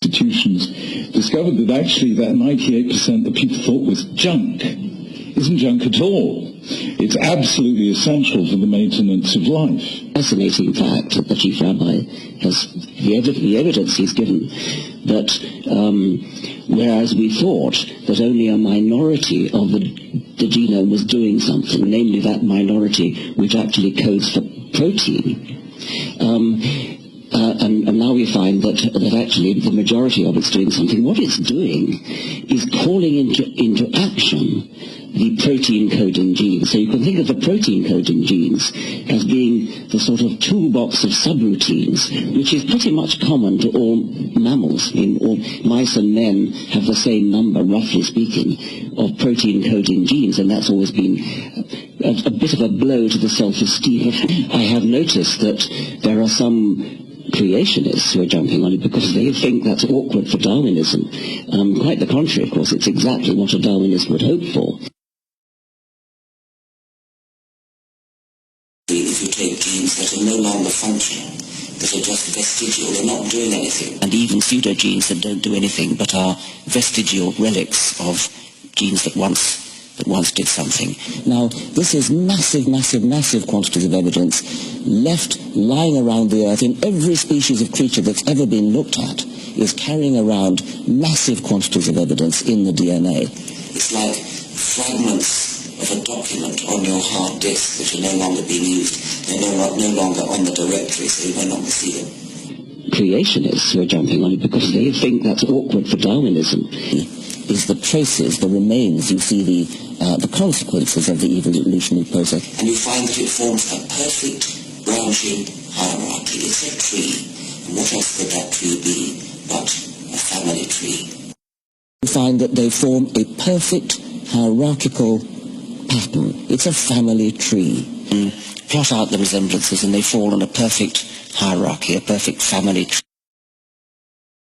institutions discovered that actually that 98% that people thought was junk isn't junk at all. It's absolutely essential for the maintenance of life. Fascinating fact that the chief rabbi has, the evidence he's given, that whereas we thought that only a minority of the genome was doing something, namely that minority which actually codes for protein, and now we find that actually the majority of it's doing something. What it's doing is calling into action the protein coding genes. So you can think of the protein coding genes as being the sort of toolbox of subroutines, which is pretty much common to all mammals. All mice and men have the same number, roughly speaking, of protein coding genes, and that's always been a bit of a blow to the self-esteem. I have noticed that there are some creationists who are jumping on it because they think that's awkward for Darwinism. Quite the contrary, of course. It's exactly what a Darwinist would hope for. If you take genes that are no longer functioning, that are just vestigial, they're not doing anything, and even pseudogenes that don't do anything but are vestigial relics of genes that once did something. Now, this is massive, massive, massive quantities of evidence left lying around the earth in every species of creature that's ever been looked at is carrying around massive quantities of evidence in the DNA. It's like fragments of a document on your hard disk which are no longer being used. They're no longer on the directory, so you no longer see them. Creationists who are jumping on it because they think that's awkward for Darwinism is the traces, the remains. You see the consequences of the evolutionary process. And you find that it forms a perfect branching hierarchy. It's a tree. And what else could that tree be but a family tree? You find that they form a perfect hierarchical pattern. It's a family tree. Plot out the resemblances and they fall on a perfect hierarchy, a perfect family tree.